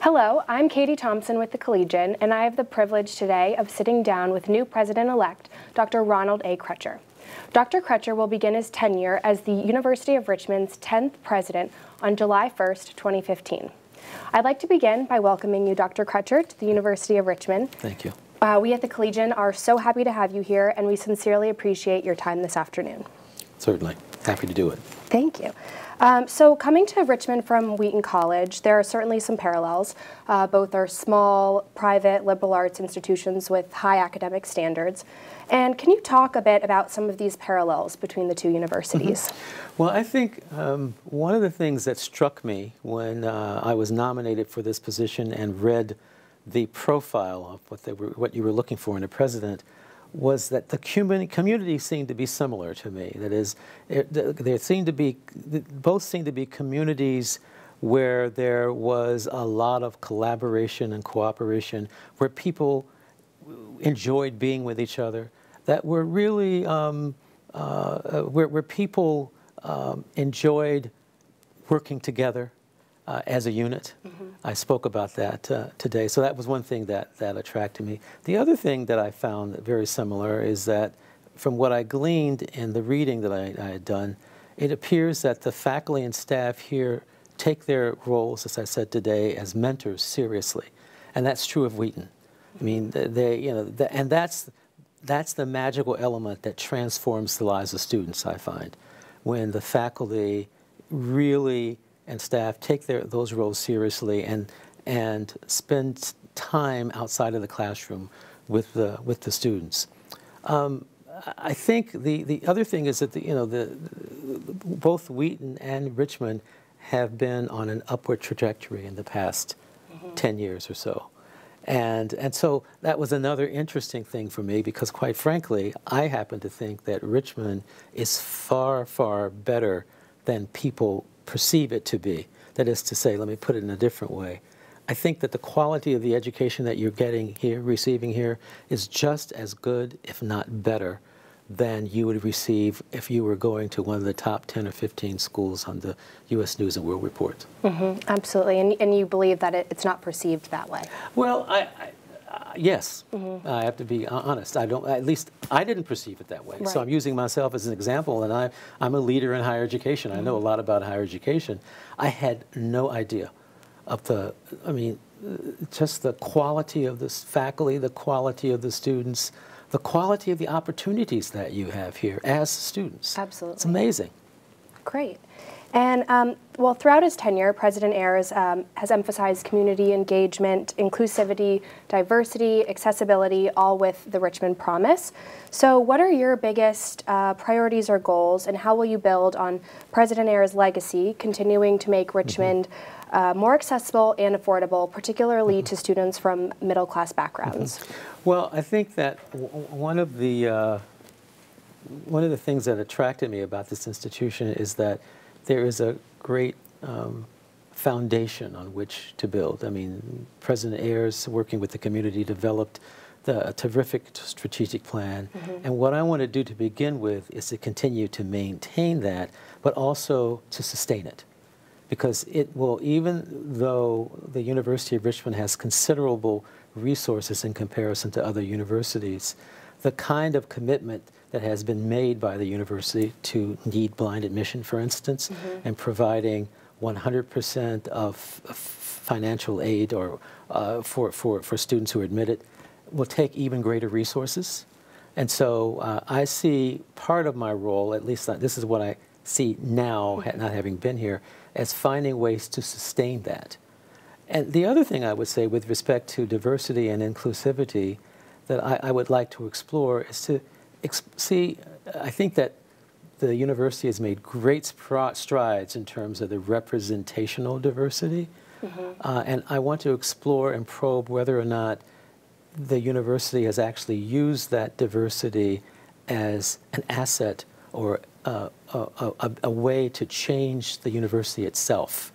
Hello, I'm Katie Thomson with the Collegian, and I have the privilege today of sitting down with new President-elect Dr. Ronald A. Crutcher. Dr. Crutcher will begin his tenure as the University of Richmond's 10th president on July 1st, 2015. I'd like to begin by welcoming you, Dr. Crutcher, to the University of Richmond. Thank you. We at the Collegian are so happy to have you here, and we sincerely appreciate your time this afternoon. Certainly. Happy to do it. Thank you. So coming to Richmond from Wheaton College, there are certainly some parallels. Both are small, private, liberal arts institutions with high academic standards. And can you talk a bit about some of these parallels between the two universities? Well, I think one of the things that struck me when I was nominated for this position and read the profile of what you were looking for in a president was that the community seemed to be similar to me. That is, both seemed to be communities where there was a lot of collaboration and cooperation, where people enjoyed being with each other, that were really, where people enjoyed working together as a unit. I spoke about that today, so that was one thing that attracted me. The other thing that I found very similar is that from what I gleaned in the reading that I had done, it appears that the faculty and staff here take their roles, as I said today, as mentors seriously, and that's true of Wheaton. I mean, and that's the magical element that transforms the lives of students, I find, when the faculty really and staff take those roles seriously and spend time outside of the classroom with the students. I think the other thing is that both Wheaton and Richmond have been on an upward trajectory in the past 10 years or so. And so that was another interesting thing for me because, quite frankly, I happen to think that Richmond is far, far better than people perceive it to be. That is to say, let me put it in a different way. I think that the quality of the education that you're getting here, receiving here, is just as good, if not better, than you would receive if you were going to one of the top 10 or 15 schools on the U.S. News and World Report. Absolutely, and you believe that it's not perceived that way? Well, yes, I have to be honest. At least I didn't perceive it that way. Right. So I'm using myself as an example, and I'm a leader in higher education. I know a lot about higher education. I had no idea of just the quality of this faculty, the quality of the students, the quality of the opportunities that you have here as students. Absolutely. It's amazing. Great. And well, throughout his tenure, President Ayers has emphasized community engagement, inclusivity, diversity, accessibility, all with the Richmond Promise. So what are your biggest priorities or goals, and how will you build on President Ayers' legacy, continuing to make Richmond more accessible and affordable, particularly to students from middle-class backgrounds? Well, I think that one of the things that attracted me about this institution is that there is a great foundation on which to build. I mean, President Ayers, working with the community, developed a terrific strategic plan. And what I want to do to begin with is to continue to maintain that, but also to sustain it. Because it will, even though the University of Richmond has considerable resources in comparison to other universities, the kind of commitment that has been made by the university to need-blind admission, for instance, and providing 100% of financial aid or for students who are admitted, will take even greater resources. And so I see part of my role, at least this is what I see now, not having been here, as finding ways to sustain that. And the other thing I would say with respect to diversity and inclusivity that I would like to explore is to see, I think that the university has made great strides in terms of the representational diversity. And I want to explore and probe whether or not the university has actually used that diversity as an asset or a way to change the university itself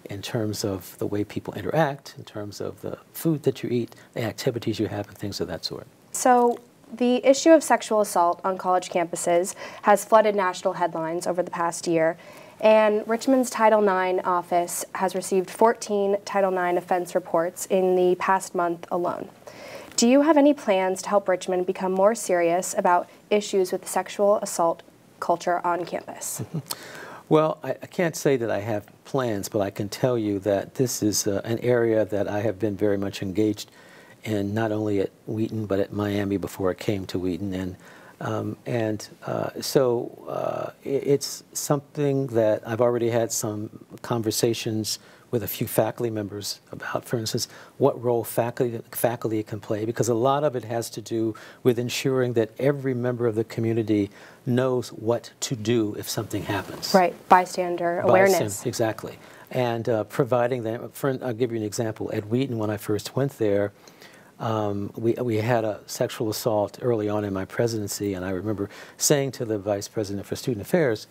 in terms of the way people interact, in terms of the food that you eat, the activities you have, and things of that sort. So the issue of sexual assault on college campuses has flooded national headlines over the past year. And Richmond's Title IX office has received 14 Title IX offense reports in the past month alone. Do you have any plans to help Richmond become more serious about issues with sexual assault culture on campus? Well, I can't say that I have plans, but I can tell you that this is an area that I have been very much engaged in, not only at Wheaton, but at Miami before I came to Wheaton. So it's something that I've already had some conversations with a few faculty members about, for instance, what role faculty can play, because a lot of it has to do with ensuring that every member of the community knows what to do if something happens. Right, bystander awareness. Exactly. And providing them, I'll give you an example. At Wheaton, when I first went there, we had a sexual assault early on in my presidency, and I remember saying to the Vice President for Student Affairs,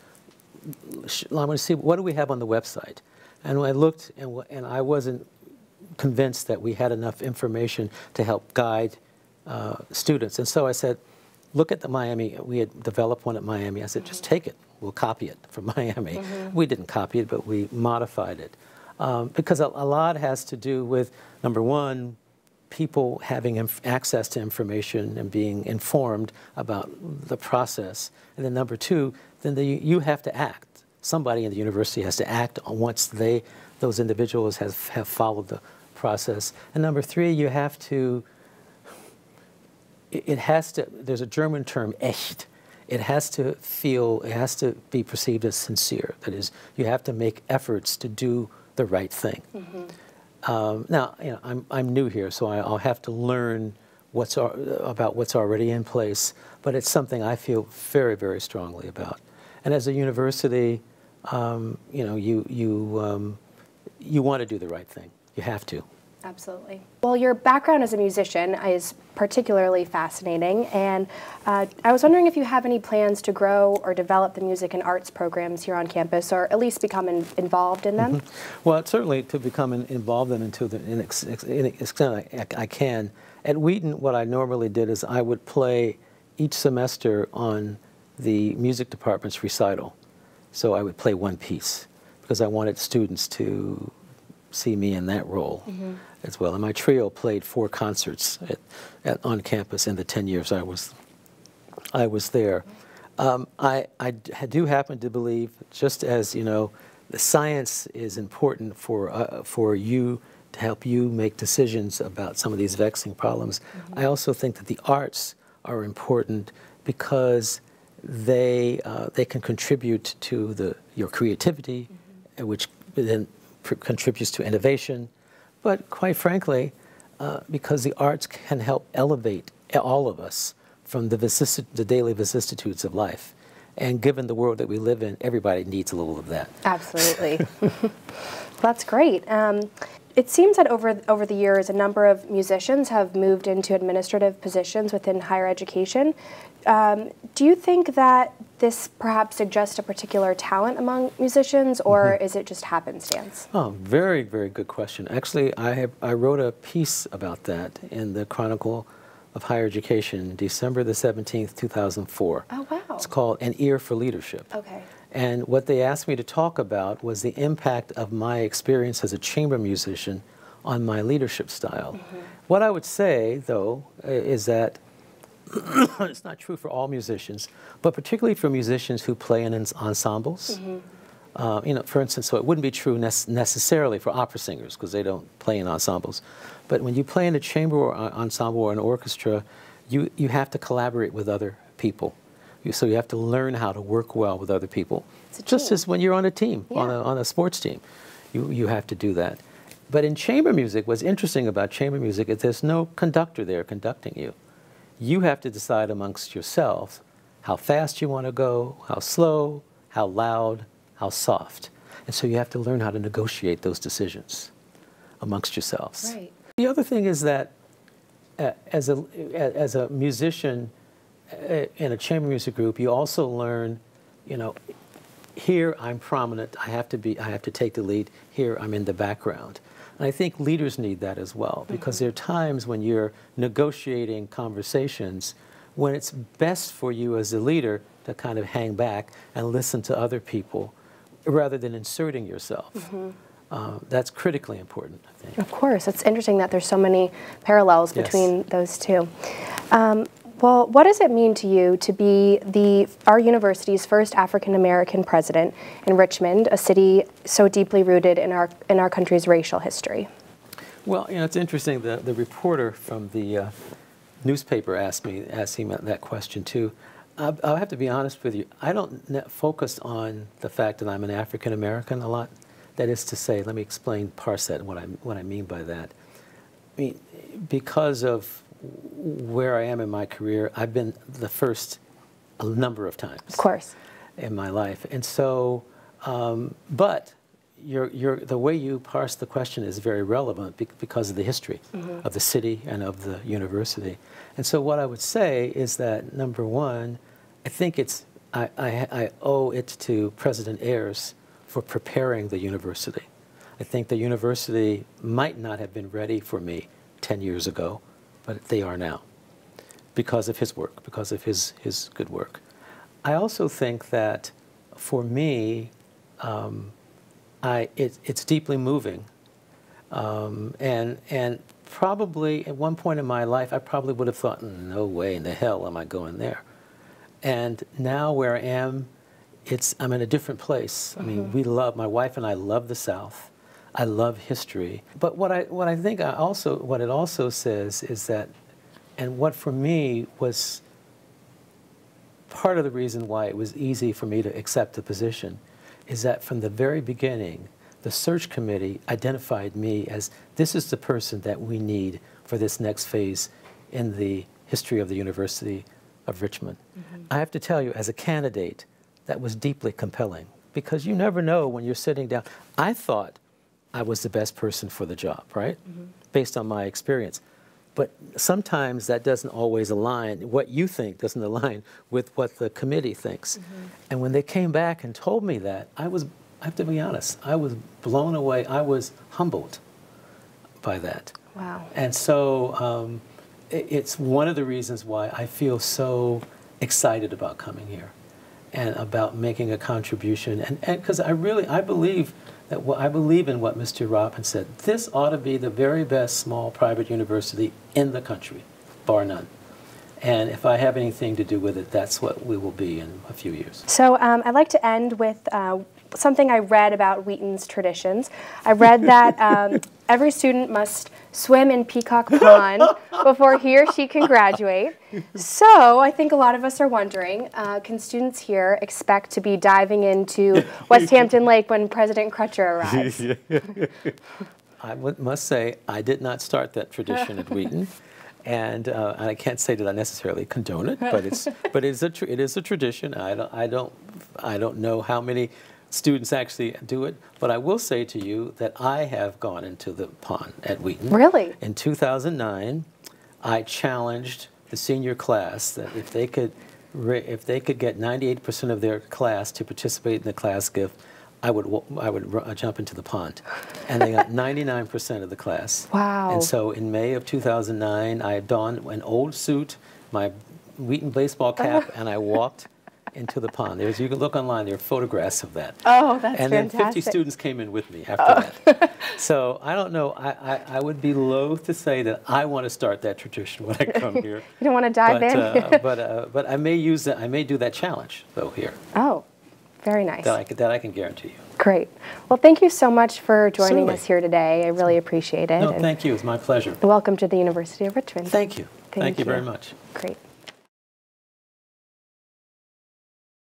I want to see, what do we have on the website? And when I looked, and I wasn't convinced that we had enough information to help guide students. And so I said, look at the Miami, we had developed one at Miami. I said, just take it, we'll copy it from Miami. We didn't copy it, but we modified it. Because a lot has to do with, number one, people having access to information and being informed about the process. And then number two, then you have to act. Somebody in the university has to act once those individuals have followed the process. And number three, you have to, there's a German term, echt. It has to be perceived as sincere. That is, you have to make efforts to do the right thing. Now, you know, I'm new here, so I'll have to learn about what's already in place, but it's something I feel very, very strongly about. And as a university, you know, you want to do the right thing. You have to. Absolutely. Well, your background as a musician is particularly fascinating, and I was wondering if you have any plans to grow or develop the music and arts programs here on campus, or at least become involved in them? Well, certainly to become involved in them to the extent I can. At Wheaton, what I normally did is I would play each semester on the music department's recital. So I would play one piece because I wanted students to see me in that role as well. And my trio played 4 concerts on campus in the 10 years I was there. I do happen to believe, just as, you know, the science is important for you to help you make decisions about some of these vexing problems, I also think that the arts are important because they can contribute to your creativity, which then contributes to innovation, but quite frankly, because the arts can help elevate all of us from the daily vicissitudes of life. And given the world that we live in, everybody needs a little of that. Absolutely. That's great. It seems that over the years, a number of musicians have moved into administrative positions within higher education. Do you think that this perhaps suggests a particular talent among musicians, or is it just happenstance? Oh, very, very good question. Actually, I wrote a piece about that in the Chronicle of Higher Education, December the 17th, 2004. Oh, wow. It's called An Ear for Leadership. Okay. And what they asked me to talk about was the impact of my experience as a chamber musician on my leadership style. What I would say, though, is that it's not true for all musicians, but particularly for musicians who play in ensembles. You know, for instance, so it wouldn't be true necessarily for opera singers because they don't play in ensembles. But when you play in a chamber or ensemble or an orchestra, you have to collaborate with other people. So you have to learn how to work well with other people. Just as when you're on a team, on a sports team, you have to do that. But in chamber music, what's interesting about chamber music is there's no conductor there conducting you. You have to decide amongst yourselves how fast you want to go, how slow, how loud, how soft. And so you have to learn how to negotiate those decisions amongst yourselves. Right. The other thing is that as a musician in a chamber music group, you also learn, you know, here I'm prominent, I have to take the lead, here I'm in the background. And I think leaders need that as well, because there are times when you're negotiating conversations when it's best for you as a leader to kind of hang back and listen to other people rather than inserting yourself. That's critically important, I think. Of course. It's interesting that there's so many parallels between those two. Well, what does it mean to you to be our university's first African-American president in Richmond, a city so deeply rooted in our country's racial history? Well, you know, it's interesting. The reporter from the newspaper asked me that question too. I'll have to be honest with you. I don't focus on the fact that I'm an African-American a lot. That is to say, let me parse that, what I mean by that. I mean, because of where I am in my career, I've been the first a number of times. Of course. In my life. And so, but the way you parse the question is very relevant because of the history of the city and of the university. And so what I would say is that, number one, I think I owe it to President Ayers for preparing the university. I think the university might not have been ready for me 10 years ago, but they are now because of his work, because of his good work. I also think that for me, it's deeply moving. And probably at one point in my life, I probably would have thought, no way in the hell am I going there. And now where I am, I'm in a different place. I mean, my wife and I love the South. I love history. But what I think what it also says is that, and what for me was part of the reason why it was easy for me to accept the position, is that from the very beginning, the search committee identified me as, this is the person that we need for this next phase in the history of the University of Richmond. I have to tell you, as a candidate, that was deeply compelling, because you never know when you're sitting down. I thought I was the best person for the job, right? Based on my experience. But sometimes that doesn't always align. What you think doesn't align with what the committee thinks. And when they came back and told me that, I have to be honest, I was blown away. I was humbled by that. Wow. And so it's one of the reasons why I feel so excited about coming here and about making a contribution. And because I believe that I believe in what Mr. Robin said. This ought to be the very best small private university in the country, bar none. And if I have anything to do with it, that's what we will be in a few years. So I'd like to end with something I read about Wheaton's traditions. I read that every student must swim in Peacock Pond before he or she can graduate. So I think a lot of us are wondering, can students here expect to be diving into West Hampton Lake when President Crutcher arrives? I must say, I did not start that tradition at Wheaton. And I can't say that I necessarily condone it, but it is a tradition. I don't know how many students actually do it, but I will say to you that I have gone into the pond at Wheaton. Really? In 2009, I challenged the senior class that if they could get 98% of their class to participate in the class gift, I would jump into the pond. And they got 99% of the class. Wow. And so in May of 2009, I donned an old suit, my Wheaton baseball cap, and I walked into the pond. You can look online, there are photographs of that. Oh, that's and fantastic. Then 50 students came in with me after that. So I don't know, I would be loath to say that I want to start that tradition when I come here. You don't want to dive in? But I may do that challenge, though, here. Oh, very nice. That I can guarantee you. Great. Well, thank you so much for joining us here today. I really appreciate it. No, thank you. It's my pleasure. Welcome to the University of Richmond. Thank you. Thank you very much. Great.